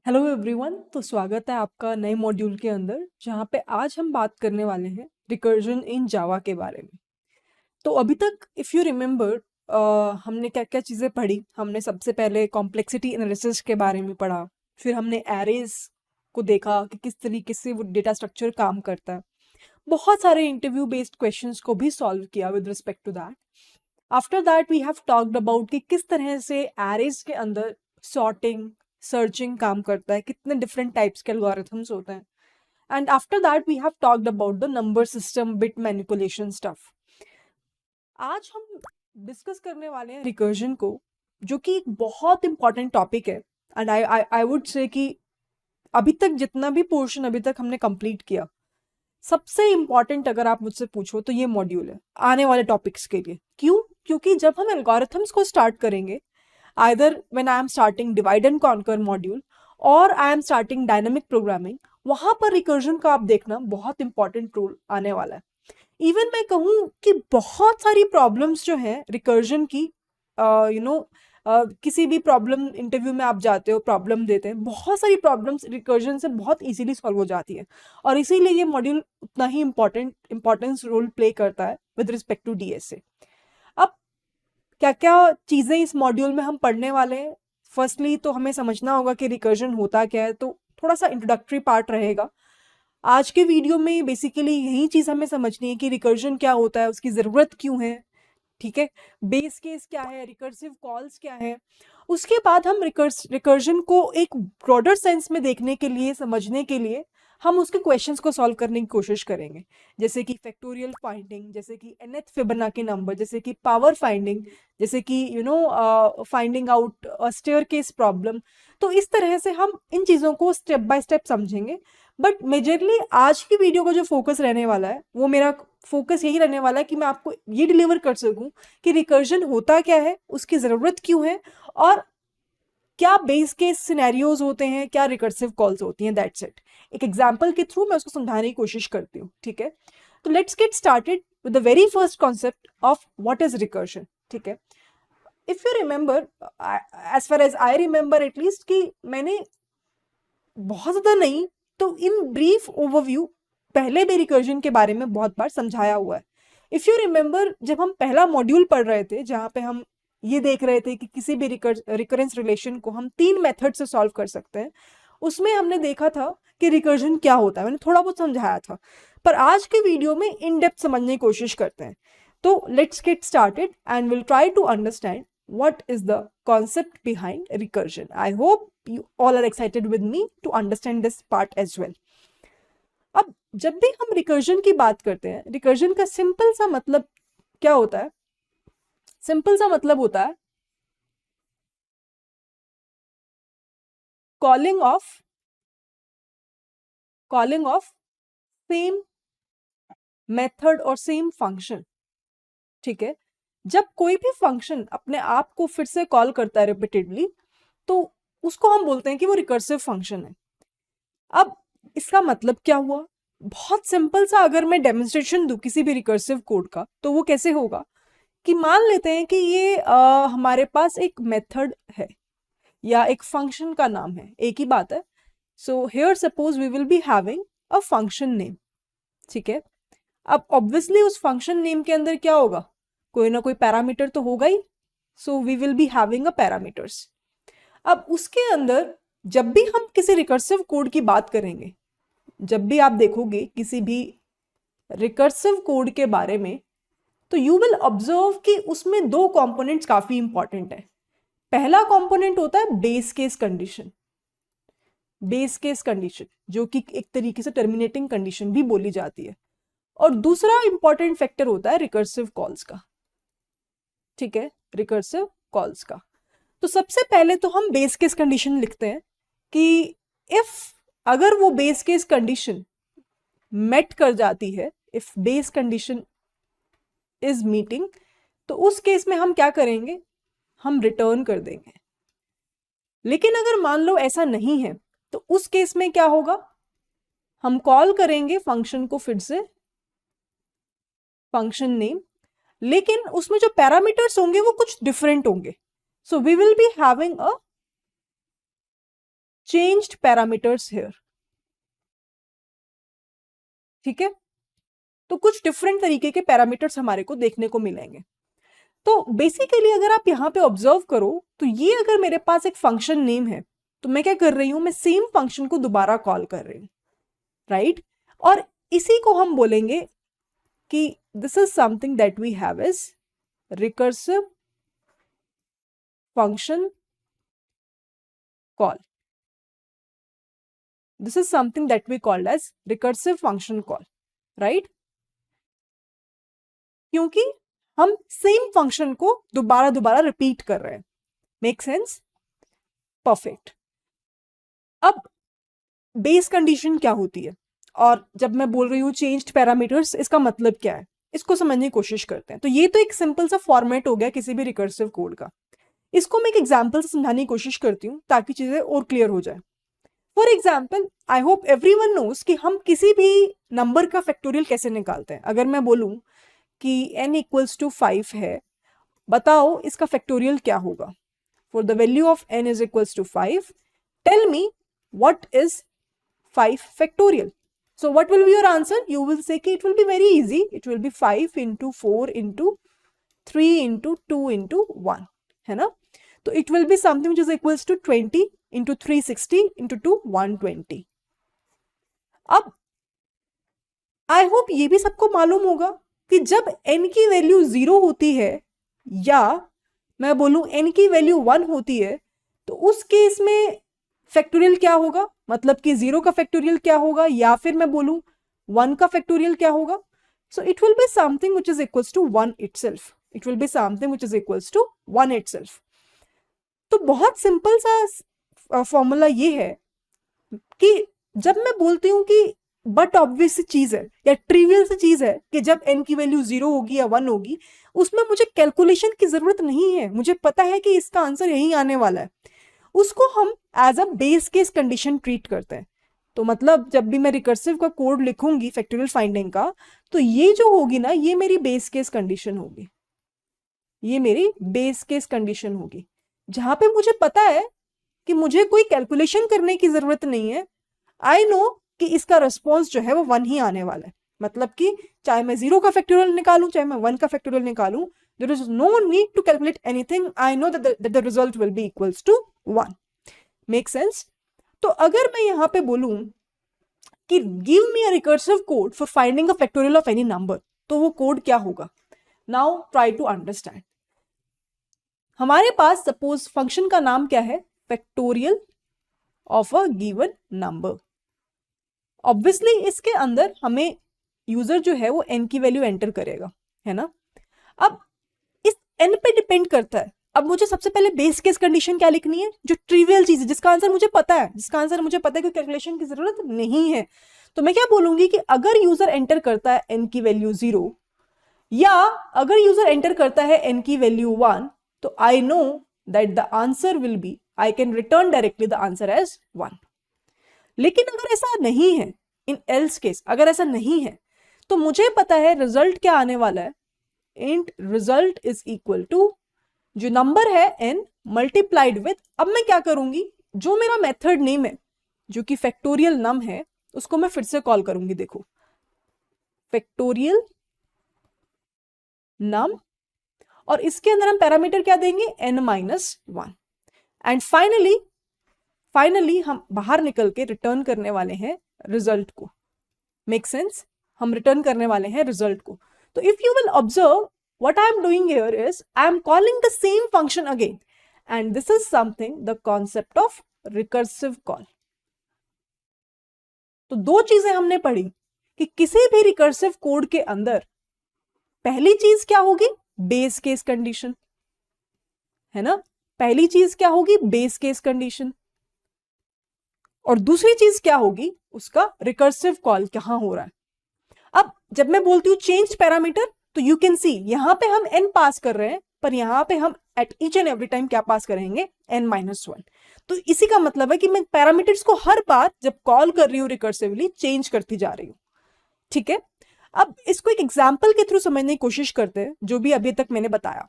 Hello everyone. तो स्वागत है आपका नए मॉड्यूल के अंदर, जहाँ पे आज हम बात करने वाले हैं रिकर्जन इन जावा के बारे में। तो अभी तक इफ़ यू रिमेंबर हमने क्या क्या चीज़ें पढ़ी। हमने सबसे पहले कॉम्प्लेक्सिटी एनालिसिस के बारे में पढ़ा, फिर हमने एरेज को देखा कि किस तरीके से वो डेटा स्ट्रक्चर काम करता है। बहुत सारे इंटरव्यू बेस्ड क्वेश्चंस को भी सॉल्व किया with respect to that. After that we have talked about कि किस तरह से एरेज के अंदर सॉर्टिंग सर्चिंग काम करता है, कितने डिफरेंट टाइप्स के एल्गोरिथम्स होते हैं। And after that we have talked about the number system bit manipulation stuff. आज हम डिस्कस करने वाले हैं रिकर्जन को, जो कि एक बहुत इंपॉर्टेंट टॉपिक है। And I I would say कि अभी तक जितना भी पोर्शन अभी तक हमने कंप्लीट किया, सबसे इम्पॉर्टेंट अगर आप मुझसे पूछो तो ये मॉड्यूल है आने वाले टॉपिक्स के लिए। क्यों? क्योंकि जब हम एल्गोरिथम्स को स्टार्ट करेंगे, either when I am starting divide and conquer module or I am starting dynamic programming, वहां पर रिकर्जन का आप देखना बहुत इंपॉर्टेंट रोल आने वाला है। इवन मैं कहूँ कि बहुत सारी प्रॉब्लम्स जो हैं रिकर्जन की, किसी भी प्रॉब्लम इंटरव्यू में आप जाते हो, प्रॉब्लम देते हैं, बहुत सारी प्रॉब्लम्स रिकर्जन से बहुत इजीली सॉल्व हो जाती है। और इसीलिए ये मॉड्यूल उतना ही इंपॉर्टेंस रोल प्ले करता है विद रिस्पेक्ट टू डीएसए। अब क्या क्या चीज़ें इस मॉड्यूल में हम पढ़ने वाले हैं। फर्स्टली तो हमें समझना होगा कि रिकर्जन होता क्या है, तो थोड़ा सा इंट्रोडक्टरी पार्ट रहेगा आज के वीडियो में। बेसिकली यही चीज़ हमें समझनी है कि रिकर्जन क्या होता है, उसकी ज़रूरत क्यों है, ठीक है, बेस केस क्या है, रिकर्सिव कॉल्स क्या है। उसके बाद हम रिकर्जन को एक ब्रॉडर सेंस में देखने के लिए, समझने के लिए हम उसके क्वेश्चंस को सॉल्व करने की कोशिश करेंगे, जैसे कि फैक्टोरियल फाइंडिंग, जैसे कि nth फिबोनाची नंबर, जैसे कि पावर फाइंडिंग, जैसे कि फाइंडिंग आउट स्टेयरकेस प्रॉब्लम। तो इस तरह से हम इन चीज़ों को स्टेप बाय स्टेप समझेंगे। बट मेजरली आज की वीडियो का जो फोकस रहने वाला है, वो मेरा फोकस यही रहने वाला है कि मैं आपको ये डिलीवर कर सकूं कि रिकर्जन होता क्या है, उसकी ज़रूरत क्यों है, और क्या बेस केस सिनेरियोज होते हैं, क्या रिकर्सिव कॉल्स होती हैं। That's it. एक एग्जांपल के थ्रू मैं उसको समझाने की कोशिश करती हूँ, ठीक है। तो let's get started with the very first concept of what is recursion, ठीक है। If you remember, as far as I remember at least, कि मैंने बहुत ज़्यादा नहीं तो इन ब्रीफ ओवरव्यू पहले भी रिकर्जन के बारे में बहुत बार समझाया हुआ है। इफ़ यू रिमेंबर, जब हम पहला मॉड्यूल पढ़ रहे थे, जहाँ पे हम ये देख रहे थे कि किसी भी रिकरेंस रिलेशन को हम 3 मेथड से सॉल्व कर सकते हैं, उसमें हमने देखा था कि रिकर्जन क्या होता है। मैंने थोड़ा बहुत समझाया था, पर आज के वीडियो में इन डेप्थ समझने की कोशिश करते हैं। तो let's get started and will try to understand what is the concept behind recursion. I hope you all are excited with me to understand this part as well. अब जब भी हम रिकर्जन की बात करते हैं, रिकर्जन का सिंपल सा मतलब क्या होता है? सिंपल सा मतलब होता है कॉलिंग ऑफ सेम मेथड और सेम फंक्शन, ठीक है। जब कोई भी फंक्शन अपने आप को फिर से कॉल करता है रिपीटेडली, तो उसको हम बोलते हैं कि वो रिकर्सिव फंक्शन है। अब इसका मतलब क्या हुआ? बहुत सिंपल सा अगर मैं डेमोन्स्ट्रेशन दूं किसी भी रिकर्सिव कोड का, तो वो कैसे होगा कि मान लेते हैं कि ये हमारे पास एक मेथड है या एक फंक्शन का नाम है, एक ही बात है। So here suppose we will be having a function name, ठीक है। अब ऑब्वियसली उस फंक्शन नेम के अंदर क्या होगा? कोई ना कोई पैरामीटर तो होगा ही। So we will be having a parameters. अब उसके अंदर जब भी हम किसी रिकर्सिव कोड की बात करेंगे, जब भी आप देखोगे किसी भी रिकर्सिव कोड के बारे में, तो यू विल ऑब्जर्व कि उसमें 2 कंपोनेंट्स काफी इंपॉर्टेंट है। पहला कंपोनेंट होता है base case condition, base case condition जो कि एक तरीके से टर्मिनेटिंग कंडीशन भी बोली जाती है। और दूसरा इंपॉर्टेंट फैक्टर होता है रिकर्सिव कॉल्स का, ठीक है, रिकर्सिव कॉल्स का। तो सबसे पहले तो हम बेस केस कंडीशन लिखते हैं कि इफ अगर वो बेस केस कंडीशन मेट कर जाती है, if base condition is meeting, तो उस केस में हम क्या करेंगे? हम रिटर्न कर देंगे। लेकिन अगर मान लो ऐसा नहीं है, तो उस केस में क्या होगा? हम कॉल करेंगे फंक्शन को फिर से, फंक्शन नेम, लेकिन उसमें जो पैरामीटर्स होंगे वो कुछ डिफरेंट होंगे। So we will be having a changed parameters here. ठीक है, तो कुछ डिफरेंट तरीके के पैरामीटर्स हमारे को देखने को मिलेंगे। तो बेसिकली अगर आप यहाँ पे ऑब्जर्व करो तो ये अगर मेरे पास एक फंक्शन नेम है तो मैं क्या कर रही हूं, मैं सेम फंक्शन को दोबारा कॉल कर रही हूं, राइट? और इसी को हम बोलेंगे कि this is something that we have is recursive function call. This is something that we called as recursive function call, right? क्योंकि हम सेम फंक्शन को दोबारा दोबारा रिपीट कर रहे हैं. Make sense? परफेक्ट. अब बेस कंडीशन क्या होती है और जब मैं बोल रही हूँ चेंज्ड पैरामीटर्स, इसका मतलब क्या है, इसको समझने की कोशिश करते हैं. तो ये तो एक सिंपल सा फॉर्मेट हो गया किसी भी रिकर्सिव कोड का. इसको मैं एक एग्जाम्पल से समझाने की कोशिश करती हूँ ताकि चीजें और क्लियर हो जाए. For example, I hope everyone knows कि हम किसी भी नंबर का फैक्टोरियल कैसे निकालते हैं. अगर मैं बोलूं कि n इक्वल्स टू 5 है, बताओ इसका फैक्टोरियल क्या होगा. For the value of n is equals to 5, tell me what is 5 factorial. So what will be your answer? You will say कि it will be very easy, it will be 5 into 4 into 3 into 2 into 1, है ना? तो it will be something which is equals to 20 into 360 into 2 120. अब I hope ये भी सबको मालूम होगा कि जब n की वैल्यू 0 होती है या मैं बोलूं n की वैल्यू 1 होती है तो उस केस में फैक्टोरियल क्या होगा, मतलब कि 0 का फैक्टोरियल क्या होगा या फिर मैं बोलूं 1 का फैक्टोरियल क्या होगा. So it will be something which is equals to 1 itself. It will be something which is equals to 1 itself. तो बहुत सिंपल सा फॉर्मूला ये है कि जब मैं बोलती हूं कि बट ऑब्वियस सी चीज है या ट्रिवियल सी चीज है कि जब n की वैल्यू 0 होगी या 1 होगी, उसमें मुझे कैलकुलेशन की जरूरत नहीं है. मुझे पता है कि इसका आंसर यही आने वाला है. उसको हम as a base case condition treat करते हैं. तो मतलब जब भी मैं रिकर्सिव का कोड लिखूंगी फैक्टोरियल फाइंडिंग का, तो ये जो होगी ना, ये मेरी बेस केस कंडीशन होगी. ये मेरी बेस केस कंडीशन होगी जहां पे मुझे पता है कि मुझे कोई कैलकुलेशन करने की जरूरत नहीं है. आई नो कि इसका रिस्पॉन्स जो है वो 1 ही आने वाला है. मतलब कि चाहे मैं 0 का फैक्टोरियल निकालूं चाहे मैं 1 का फैक्टोरियल निकालूं, there is no need to calculate anything. I know that the result will be equals to 1. Make sense? तो अगर मैं यहां पे बोलूं कि give me a recursive code for finding a factorial of any number, तो वो कोड क्या होगा? Now try to understand. हमारे पास सपोज फंक्शन का नाम क्या है? Factorial of a given number. Obviously इसके अंदर हमें यूजर जो है वो n की वैल्यू एंटर करेगा, है ना? अब इस n पे डिपेंड करता है. अब मुझे सबसे पहले बेस केस कंडीशन क्या लिखनी है? जो ट्रिवियल चीज है, जिसका आंसर मुझे पता है, कि कैलकुलेशन की जरूरत नहीं है. तो मैं क्या बोलूंगी कि अगर यूजर एंटर करता है n की वैल्यू 0 या अगर यूजर एंटर करता है n की वैल्यू 1, तो I know that the answer will be, I can return directly the answer as 1. लेकिन अगर ऐसा नहीं है, इन एल्स केस अगर ऐसा नहीं है, तो मुझे पता है रिजल्ट क्या आने वाला है. Int result is equal to जो नंबर है n मल्टीप्लाइड विथ, अब मैं क्या करूंगी, जो मेरा मेथड नेम है जो कि फैक्टोरियल नम है, उसको मैं फिर से कॉल करूंगी. देखो, फैक्टोरियल नम, और इसके अंदर हम पैरामीटर क्या देंगे? n-1. एंड फाइनली हम बाहर निकल के रिटर्न करने वाले हैं रिजल्ट को. Make sense? हम रिटर्न करने वाले हैं रिजल्ट को. तो if you will observe what I am doing here is I am calling the same function again, and this is something the concept of recursive call. तो दो चीजें हमने पढ़ी कि किसी भी रिकर्सिव कोड के अंदर पहली चीज क्या होगी? बेस केस कंडीशन, है ना? पहली चीज क्या होगी? Base case condition. और दूसरी चीज क्या होगी? उसका रिकर्सिव कॉल कहां हो रहा है. अब जब मैं बोलती हूं चेंज पैरामीटर, तो यू कैन सी यहां पे हम n पास कर रहे हैं, पर यहां पे हम at each and every time क्या पास करेंगे? n-1. तो इसी का मतलब है कि मैं पैरामीटर्स को हर बार जब कॉल कर रही हूं रिकर्सिवली चेंज करती जा रही हूं. ठीक है, अब इसको एक एग्जाम्पल के थ्रू समझने की कोशिश करते हैं जो भी अभी तक मैंने बताया.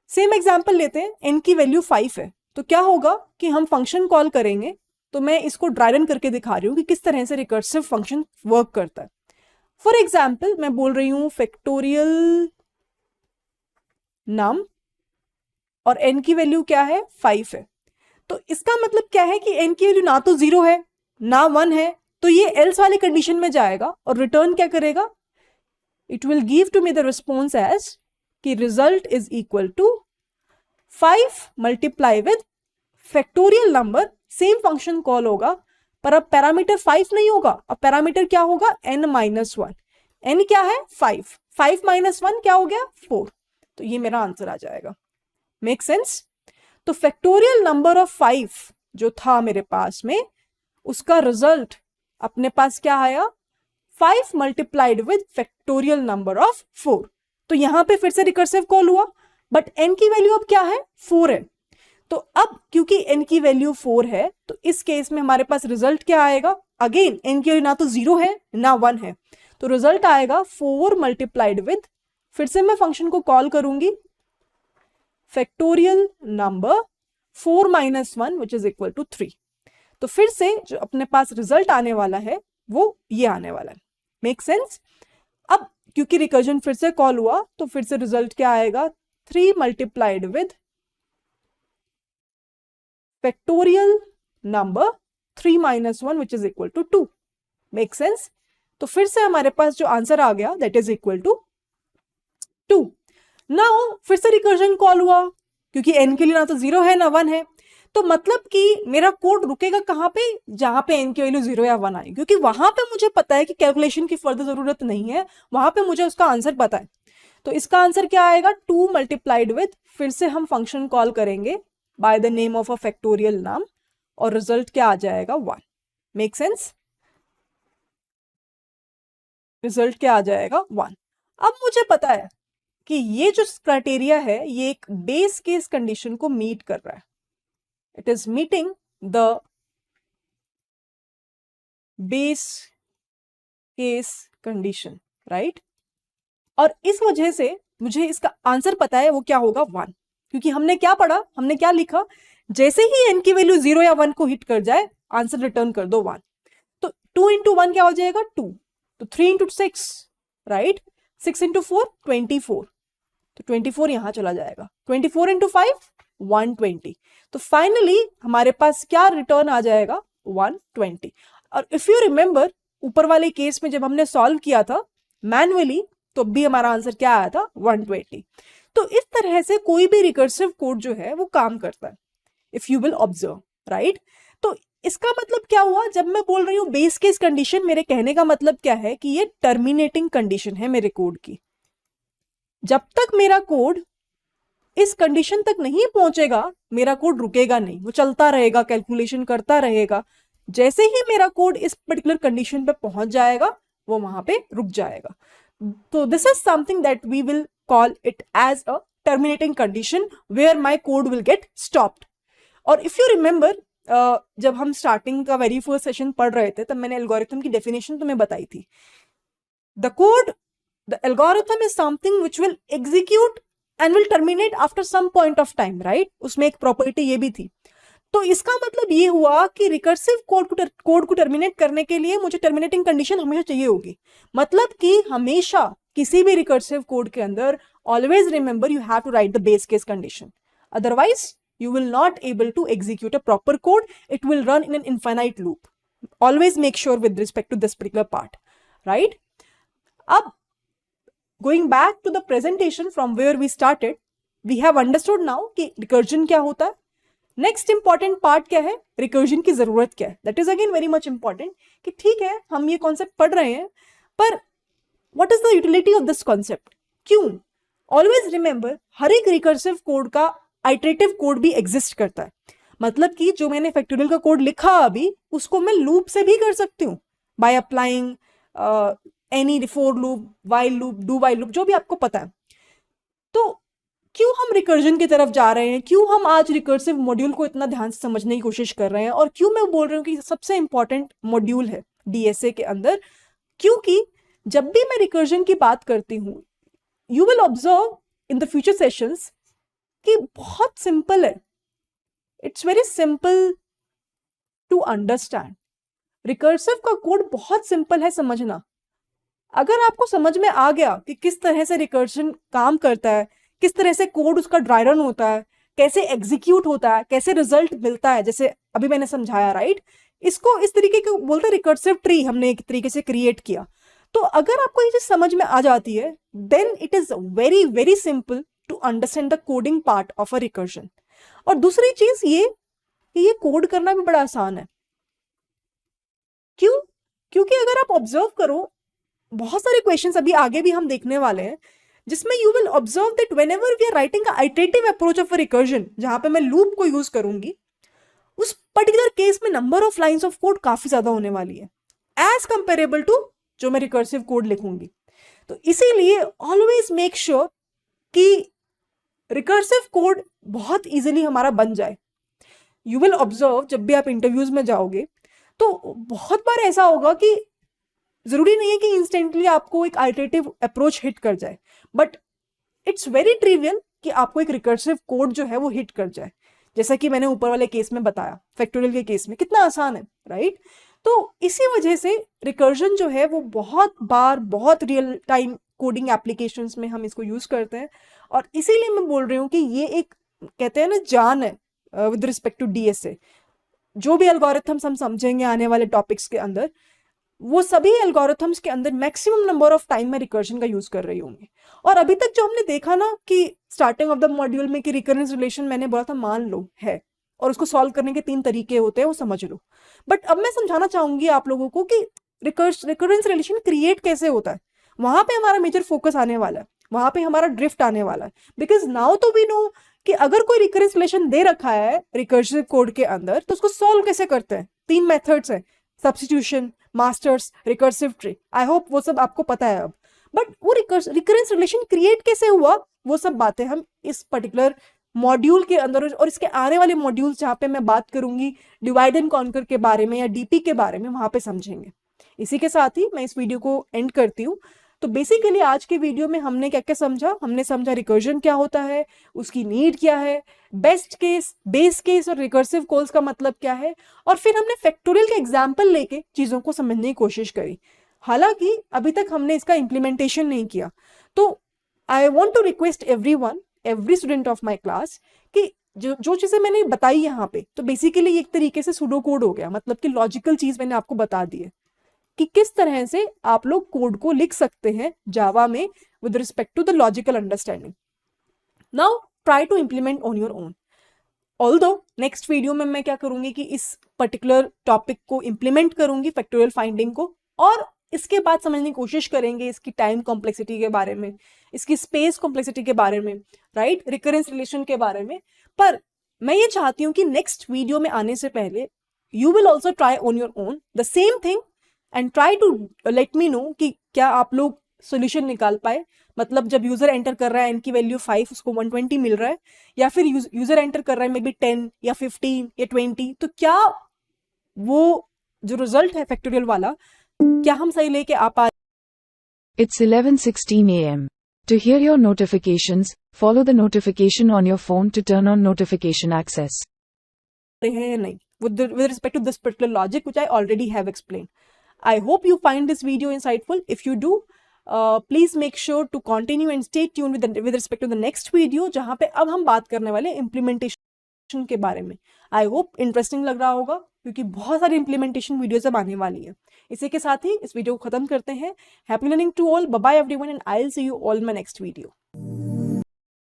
सेम एग्जाम्पल लेते हैं. n की वैल्यू 5 है, तो क्या होगा कि हम फंक्शन कॉल करेंगे, तो मैं इसको ड्राई रन करके दिखा रही हूँ कि किस तरह से रिकर्सिव फंक्शन वर्क करता है। फॉर एग्जाम्पल मैं बोल रही हूँ फैक्टोरियल नम और n की वैल्यू क्या है 5 है। तो इसका मतलब क्या है कि n की वैल्यू ना तो 0 है ना 1 है, तो ये एल्स वाली कंडीशन में जाएगा और रिटर्न क्या करेगा, it will give to me the response as कि result is equal to 5 multiply with factorial number. Same function call होगा पर अब पैरामीटर 5 नहीं होगा, अब पैरामीटर क्या होगा n माइनस 1। n क्या है 5, 5 माइनस 1 क्या हो गया 4। तो ये मेरा आंसर आ जाएगा। Make sense? तो फैक्टोरियल नंबर ऑफ 5 जो था मेरे पास में, उसका रिजल्ट अपने पास क्या आया 5 multiplied with factorial number of 4। तो यहां पे फिर से रिकर्सिव कॉल हुआ, बट n की वैल्यू अब क्या है 4 है। तो अब क्योंकि n की वैल्यू 4 है, तो इस केस में हमारे पास रिजल्ट क्या आएगा, अगेन n की वैल्यू ना तो 0 है ना 1 है, तो रिजल्ट आएगा 4 मल्टीप्लाइड विद, फिर से मैं फंक्शन को कॉल करूंगी factorial number 4 minus 1 which is equal to 3। तो फिर से जो अपने पास रिजल्ट आने वाला है वो ये आने वाला है। Make sense? अब क्योंकि रिकर्जन फिर से कॉल हुआ, तो फिर से रिजल्ट क्या आएगा 3 multiplied with factorial number 3 minus 1 which is equal to 2। Make sense? तो फिर से हमारे पास जो आंसर आ गया that is equal to 2। Now फिर से रिकर्जन कॉल हुआ, क्योंकि n के लिए ना तो 0 है ना 1 है, तो मतलब कि मेरा कोड रुकेगा कहां पे, जहां पे n की वैल्यू 0 या 1 आई, क्योंकि वहां पे मुझे पता है कि कैलकुलेशन की फर्दर जरूरत नहीं है, वहां पे मुझे उसका आंसर पता है। तो इसका आंसर क्या आएगा 2 मल्टीप्लाइड विद, फिर से हम फंक्शन कॉल करेंगे by the name of a factorial नाम, और रिजल्ट क्या आ जाएगा 1। Make sense? रिजल्ट क्या आ जाएगा 1। अब मुझे पता है कि ये जो क्राइटेरिया है ये एक बेस केस कंडीशन को मीट कर रहा है, it is meeting the base case condition, right. और इस वजह से मुझे इसका आंसर पता है वो क्या होगा 1, क्योंकि हमने क्या पढ़ा, हमने क्या लिखा, जैसे ही n की वैल्यू 0 या 1 को हिट कर जाए आंसर रिटर्न कर दो 1। तो 2 इंटू 1 क्या हो जाएगा 2, तो 3 इंटू 6, राइट, 6 इंटू 4 24, तो 24 यहां चला जाएगा, 24 इंटू 5 120। तो फाइनली हमारे पास क्या रिटर्न आ जाएगा 120। और इफ यू रिमेंबर ऊपर वाले केस में जब हमने सॉल्व किया था मैन्युअली, तो भी हमारा आंसर क्या आया था 120। तो इस तरह से कोई भी रिकर्सिव कोड जो है वो काम करता है, if you will observe, right. तो इसका मतलब क्या हुआ, जब मैं बोल रही हूँ बेस केस कंडीशन, मेरे कहने का मतलब क्या है कि ये टर्मिनेटिंग कंडीशन है मेरे कोड की। जब तक मेरा कोड इस कंडीशन तक नहीं पहुंचेगा मेरा कोड रुकेगा नहीं, वो चलता रहेगा, कैलकुलेशन करता रहेगा। जैसे ही मेरा कोड इस पर्टिकुलर कंडीशन पे पहुंच जाएगा वो वहां पे रुक जाएगा। तो this is something that we will call it as a terminating condition where my code will get stopped. और इफ यू रिमेंबर जब हम स्टार्टिंग का वेरी फर्स्ट सेशन पढ़ रहे थे तब मैंने एल्गोरिथम की डेफिनेशन तुम्हें बताई थी। The algorithm is something which will execute and will terminate after some point of time, right? उसमें एक प्रॉपर्टी ये भी थी। तो इसका मतलब ये हुआ कि रिकर्सिव कोड को टर्मिनेट करने के लिए मुझे टर्मिनेटिंग कंडीशन हमेशा चाहिए होगी। मतलब कि हमेशा किसी भी रिकर्सिव कोड के अंदर always remember you have to write the base case condition, otherwise you will not able to execute a proper code, it will run in an infinite loop. Always make sure with respect to this particular part, right? अब going back to the presentation from where we started, we have understood now कि recursion क्या होता है। Next important part क्या है, recursion की जरूरत क्या है। That is again very much important कि ठीक है हम ये कॉन्सेप्ट पढ़ रहे हैं, पर what is the utility of this concept, क्यों। ऑलवेज रिमेंबर हर एक रिकर्सिव कोड का आइटरेटिव कोड भी एग्जिस्ट करता है। मतलब कि जो मैंने फैक्टोरियल का कोड लिखा अभी उसको मैं लूप से भी कर सकती हूँ by applying any for loop, while loop, do while loop, जो भी आपको पता है। तो क्यों हम रिकर्जन की तरफ जा रहे हैं, क्यों हम आज रिकर्सिव मॉड्यूल को इतना ध्यान से समझने की कोशिश कर रहे हैं, और क्यों मैं बोल रही हूँ कि सबसे इंपॉर्टेंट मॉड्यूल है डीएसए के अंदर, क्योंकि जब भी मैं रिकर्जन की बात करती हूँ you will observe in the future sessions कि बहुत सिंपल है। It's very simple to understand. Recursive का कोड बहुत सिंपल है समझना। अगर आपको समझ में आ गया कि किस तरह से रिकर्शन काम करता है, किस तरह से कोड उसका ड्राई रन होता है, कैसे एग्जीक्यूट होता है, कैसे रिजल्ट मिलता है, जैसे अभी मैंने समझाया, राइट, इसको इस तरीके के बोलते हैं रिकर्सिव ट्री हमने एक तरीके से क्रिएट किया। तो अगर आपको ये चीज समझ में आ जाती है, then it is very very simple to understand the coding part of a recursion. और दूसरी चीज ये कि ये कोड करना भी बड़ा आसान है। क्यों? क्योंकि अगर आप ऑब्जर्व करो, बहुत सारे क्वेश्चंस अभी आगे भी हम देखने वाले हैं जिसमें you will observe that whenever we are writing a iterative approach of a recursion, जहां पे मैं लूप को यूज करूंगी, उस पर्टिकुलर केस में number of lines of code काफी ज्यादा होने वाली है एज कंपेरेबल टू जो मैं रिकर्सिव कोड लिखूंगी। तो इसीलिए ऑलवेज मेक श्योर कि रिकर्सिव कोड बहुत इजीली हमारा बन जाए। यू विल ऑब्जर्व जब भी आप इंटरव्यूज में जाओगे तो बहुत बार ऐसा होगा कि जरूरी नहीं है कि इंस्टेंटली आपको एक आइटरेटिव अप्रोच हिट कर जाए, बट इट्स वेरी ट्रिवियल कि आपको एक रिकर्सिव कोड जो है वो हिट कर जाए, जैसा कि मैंने ऊपर वाले केस में बताया, फैक्टोरियल के केस में कितना आसान है, राइट। तो इसी वजह से रिकर्जन जो है वो बहुत बार बहुत रियल टाइम कोडिंग एप्लीकेशंस में हम इसको यूज करते हैं। और इसीलिए मैं बोल रही हूँ कि ये एक कहते हैं ना जान है विद रिस्पेक्ट टू डीएसए। जो भी एल्गोरिथम्स हम समझेंगे आने वाले टॉपिक्स के अंदर, वो सभी एल्गोरिथम्स के अंदर मैक्सिमम नंबर ऑफ टाइम में रिकर्जन का यूज कर रही होंगी। और अभी तक जो हमने देखा ना कि स्टार्टिंग ऑफ द मॉड्यूल में कि रिकरेंस रिलेशन मैंने बोला था मान लो है, और उसको सॉल्व करने के 3 तरीके होते हैं, वो समझ लो। बट अब मैं समझाना चाहूंगी आप लोगों को कि रिकरेंस रिलेशन क्रिएट कैसे होता है। वहां पे हमारा मेजर फोकस आने वाला है, वहां पे हमारा ड्रिफ्ट आने वाला है। बिकॉज नाउ तो वी नो कि अगर कोई रिकरेंस रिलेशन दे रखा है रिकर्सिव कोड के अंदर, तो उसको सॉल्व कैसे करते हैं। 3 मेथड्स है, substitution, masters, recursive tree. I hope वो सब आपको पता है अब। बट वो रिकरेंस रिलेशन क्रिएट कैसे हुआ, वो सब बातें हम इस पर्टिकुलर मॉड्यूल के अंदर और इसके आने वाले मॉड्यूल्स जहाँ पे मैं बात करूंगी डिवाइड एंड कॉन्कर के बारे में या डीपी के बारे में, वहां पे समझेंगे। इसी के साथ ही मैं इस वीडियो को एंड करती हूँ। तो बेसिकली आज के वीडियो में हमने क्या क्या समझा, हमने समझा रिकर्जन क्या होता है, उसकी नीड क्या है, बेस्ट केस, बेस केस और रिकर्सिव कॉल्स का मतलब क्या है, और फिर हमने फैक्टोरियल के एग्जाम्पल लेके चीजों को समझने की कोशिश करी। हालांकि अभी तक हमने इसका इम्प्लीमेंटेशन नहीं किया। तो I want to request every student of my class कि जो चीजें मैंने बताई यहाँ पे, तो बेसिकली एक तरीके से सुडो कोड हो गया, मतलब कि लॉजिकल चीज मैंने आपको बता दी है कि किस तरह से आप लोग कोड को लिख सकते हैं जावा में with respect to the logical understanding. Now try to implement on your own. Although next video में मैं क्या करूंगी कि इस पर्टिकुलर टॉपिक को इम्प्लीमेंट करूंगी, फैक्टोरियल फाइंडिंग को, और इसके बाद समझने की कोशिश करेंगे इसकी टाइम कॉम्प्लेक्सिटी के बारे में, इसकी स्पेस कॉम्प्लेक्सिटी के बारे में, राइट, रिकरेंस रिलेशन के बारे में। पर मैं ये चाहती हूँ कि नेक्स्ट वीडियो में आने से पहले you will also try on your own the same thing and try to let me know कि क्या आप लोग सोल्यूशन निकाल पाए। मतलब जब यूजर एंटर कर रहा है n की वैल्यू 5, उसको 120 मिल रहा है, या फिर यूजर एंटर कर रहा है मे बी 10 या 15 या 20, तो क्या वो जो रिजल्ट है फैक्टोरियल वाला, क्या हम सही लेके आ पा It's 11:16 a.m. To hear your notifications, follow the notification on your phone to turn on notification access. रहे हैं नहीं with respect to this particular logic which I already have explained. I hope you find this video insightful. If you do, please make sure to continue and stay tuned with respect to the next video, जहाँ पे अब हम बात करने वाले implementation के बारे में। आई होप इंटरेस्टिंग लग रहा होगा क्योंकि बहुत सारी इम्प्लीमेंटेशन वीडियोस अब आने वाली है। इसी के साथ ही इस वीडियो को खत्म करते हैं। Happy learning to all, bye bye everyone, and I will see you all in my next video.